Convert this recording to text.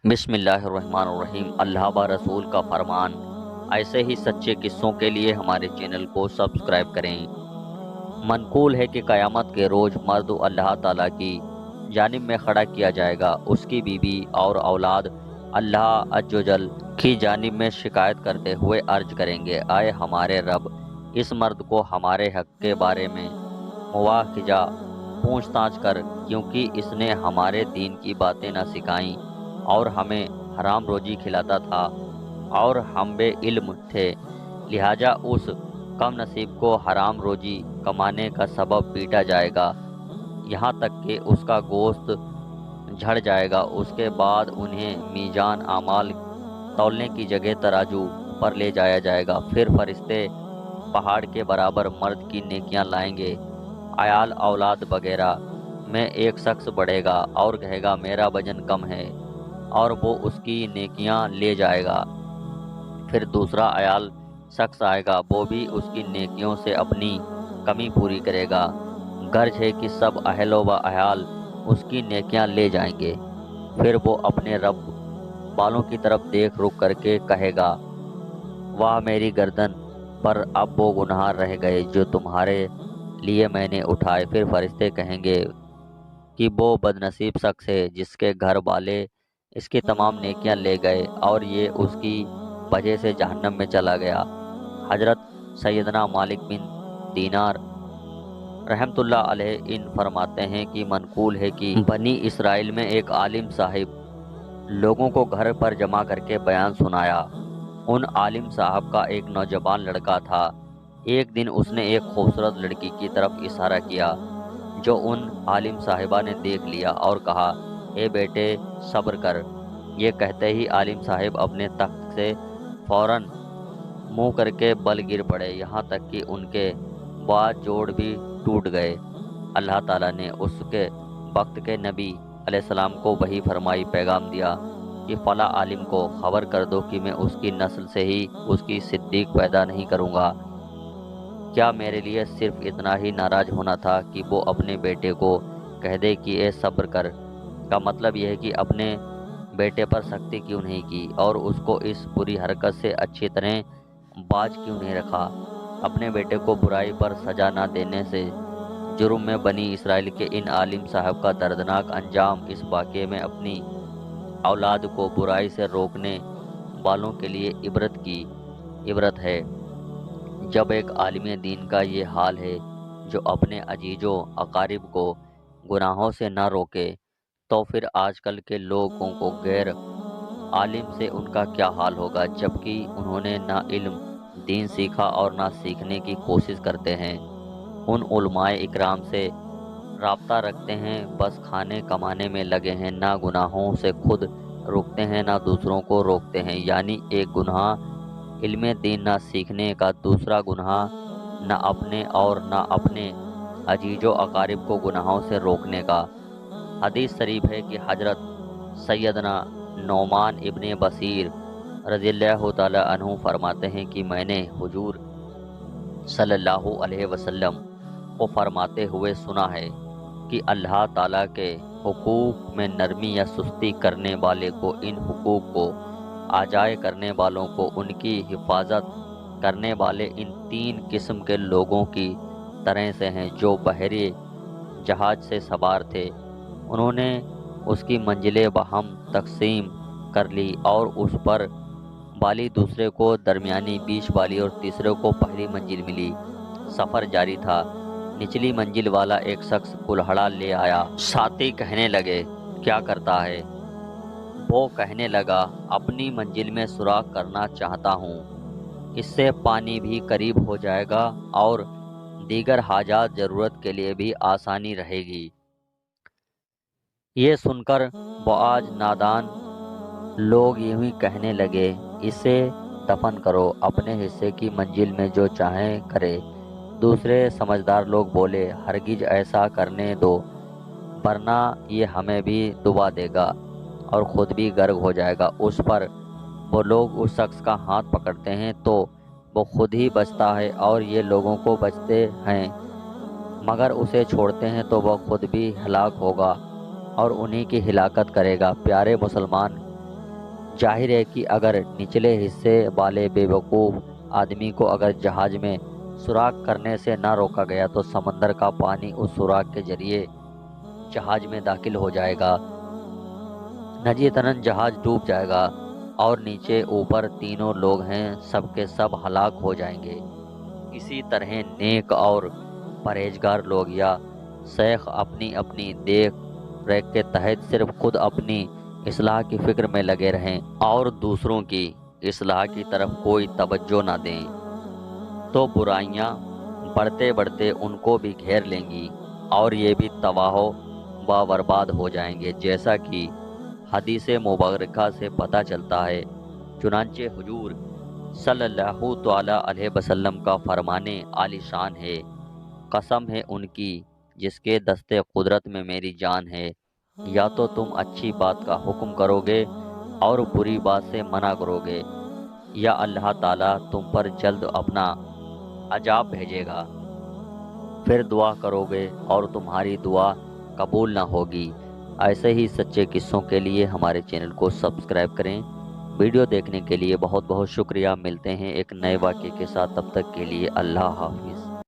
بسم اللہ الرحمن الرحیم۔ اللہ با رسول کا فرمان۔ ایسے ہی سچے قصوں کے لیے ہمارے چینل کو سبسکرائب کریں۔ منقول ہے کہ قیامت کے روز مرد اللہ تعالیٰ کی جانب میں کھڑا کیا جائے گا، اس کی بیوی اور اولاد اللہ عز و جل کی جانب میں شکایت کرتے ہوئے عرض کریں گے، اے ہمارے رب، اس مرد کو ہمارے حق کے بارے میں مواخذہ پوچھ تاچھ کر، کیونکہ اس نے ہمارے دین کی باتیں نہ سکھائیں اور ہمیں حرام روزی کھلاتا تھا اور ہم بے علم تھے، لہٰذا اس کم نصیب کو حرام روزی کمانے کا سبب پیٹا جائے گا، یہاں تک کہ اس کا گوشت جھڑ جائے گا۔ اس کے بعد انہیں میزان اعمال تولنے کی جگہ ترازو پر لے جایا جائے گا، پھر فرشتے پہاڑ کے برابر مرد کی نیکیاں لائیں گے، عیال اولاد وغیرہ میں ایک شخص بڑھے گا اور کہے گا میرا وزن کم ہے، اور وہ اس کی نیکیاں لے جائے گا۔ پھر دوسرا عیال شخص آئے گا، وہ بھی اس کی نیکیوں سے اپنی کمی پوری کرے گا، غرض ہے کہ سب اہل و عیال اس کی نیکیاں لے جائیں گے۔ پھر وہ اپنے رب بالوں کی طرف دیکھ رک کر کے کہے گا، واہ میری گردن پر اب وہ گناہ رہ گئے جو تمہارے لیے میں نے اٹھائے۔ پھر فرشتے کہیں گے کہ وہ بدنصیب شخص ہے جس کے گھر والے اس کی تمام نیکیاں لے گئے اور یہ اس کی وجہ سے جہنم میں چلا گیا۔ حضرت سیدنا مالک بن دینار رحمت اللہ علیہ ان فرماتے ہیں کہ منقول ہے کہ بنی اسرائیل میں ایک عالم صاحب لوگوں کو گھر پر جمع کر کے بیان سنایا۔ ان عالم صاحب کا ایک نوجوان لڑکا تھا۔ ایک دن اس نے ایک خوبصورت لڑکی کی طرف اشارہ کیا جو ان عالم صاحبہ نے دیکھ لیا اور کہا، اے بیٹے صبر کر۔ یہ کہتے ہی عالم صاحب اپنے تخت سے فوراً منہ کر کے بل گر پڑے، یہاں تک کہ ان کے بعد جوڑ بھی ٹوٹ گئے۔ اللہ تعالیٰ نے اس کے وقت کے نبی علیہ السلام کو وحی فرمائی، پیغام دیا کہ فلاں عالم کو خبر کر دو کہ میں اس کی نسل سے ہی اس کی صدیق پیدا نہیں کروں گا۔ کیا میرے لیے صرف اتنا ہی ناراض ہونا تھا کہ وہ اپنے بیٹے کو کہہ دے کہ اے صبر کر؟ کا مطلب یہ ہے کہ اپنے بیٹے پر سختی کیوں نہیں کی اور اس کو اس بری حرکت سے اچھی طرح باز کیوں نہیں رکھا؟ اپنے بیٹے کو برائی پر سزا نہ دینے سے جرم میں بنی اسرائیل کے ان عالم صاحب کا دردناک انجام اس واقعے میں اپنی اولاد کو برائی سے روکنے والوں کے لیے عبرت ہے۔ جب ایک عالم دین کا یہ حال ہے جو اپنے عزیز و اقارب کو گناہوں سے نہ روکے، تو پھر آج کل کے لوگوں کو غیر عالم سے ان کا کیا حال ہوگا، جبکہ انہوں نے نہ علم دین سیکھا اور نہ سیکھنے کی کوشش کرتے ہیں۔ ان علماء اکرام سے رابطہ رکھتے ہیں، بس کھانے کمانے میں لگے ہیں، نہ گناہوں سے خود روکتے ہیں نہ دوسروں کو روکتے ہیں۔ یعنی ایک گناہ علم دین نہ سیکھنے کا، دوسرا گناہ نہ اپنے اور نہ اپنے عزیز و اقارب کو گناہوں سے روکنے کا۔ حدیث شریف ہے کہ حضرت سیدنا نعمان ابن بصیر رضی اللہ تعالی عنہ فرماتے ہیں کہ میں نے حضور صلی اللہ علیہ وسلم کو فرماتے ہوئے سنا ہے کہ اللہ تعالیٰ کے حقوق میں نرمی یا سستی کرنے والے کو ان حقوق کو اجائی کرنے والوں کو ان کی حفاظت کرنے والے ان تین قسم کے لوگوں کی طرح سے ہیں جو بحری جہاز سے سوار تھے۔ انہوں نے اس کی منزلیں باہم تقسیم کر لی اور اس پر والی دوسرے کو درمیانی بیچ والی اور تیسرے کو پہلی منزل ملی۔ سفر جاری تھا۔ نچلی منزل والا ایک شخص کلہڑا لے آیا۔ ساتھی کہنے لگے، کیا کرتا ہے؟ وہ کہنے لگا، اپنی منزل میں سوراخ کرنا چاہتا ہوں، اس سے پانی بھی قریب ہو جائے گا اور دیگر حاجات ضرورت کے لیے بھی آسانی رہے گی۔ یہ سن کر بعض نادان لوگ یوں ہی کہنے لگے، اسے دفن کرو، اپنے حصے کی منزل میں جو چاہے کرے۔ دوسرے سمجھدار لوگ بولے، ہرگز ایسا کرنے دو، ورنہ یہ ہمیں بھی ڈبا دے گا اور خود بھی غرق ہو جائے گا۔ اس پر وہ لوگ اس شخص کا ہاتھ پکڑتے ہیں تو وہ خود ہی بچتا ہے اور یہ لوگوں کو بچتے ہیں، مگر اسے چھوڑتے ہیں تو وہ خود بھی ہلاک ہوگا اور انہی کی ہلاکت کرے گا۔ پیارے مسلمان، ظاہر ہے کہ اگر نچلے حصے والے بیوقوف آدمی کو اگر جہاز میں سوراخ کرنے سے نہ روکا گیا تو سمندر کا پانی اس سوراخ کے ذریعے جہاز میں داخل ہو جائے گا، نتیجتاً جہاز ڈوب جائے گا اور نیچے اوپر تینوں لوگ ہیں سب کے سب ہلاک ہو جائیں گے۔ اسی طرح نیک اور پرہیزگار لوگ یا شیخ اپنی اپنی دیکھ ریکھ کے تحت صرف خود اپنی اصلاح کی فکر میں لگے رہیں اور دوسروں کی اصلاح کی طرف کوئی توجہ نہ دیں تو برائیاں بڑھتے بڑھتے ان کو بھی گھیر لیں گی اور یہ بھی تباہ و برباد ہو جائیں گے، جیسا کہ حدیث مبارکہ سے پتہ چلتا ہے۔ چنانچہ حضور صلی اللہ تعالی علیہ وسلم کا فرمانے عالی شان ہے، قسم ہے ان کی جس کے دستے قدرت میں میری جان ہے، یا تو تم اچھی بات کا حکم کرو گے اور بری بات سے منع کرو گے، یا اللہ تعالیٰ تم پر جلد اپنا عذاب بھیجے گا، پھر دعا کرو گے اور تمہاری دعا قبول نہ ہوگی۔ ایسے ہی سچے قصوں کے لیے ہمارے چینل کو سبسکرائب کریں۔ ویڈیو دیکھنے کے لیے بہت بہت شکریہ۔ ملتے ہیں ایک نئے واقعے کے ساتھ، تب تک کے لیے اللہ حافظ۔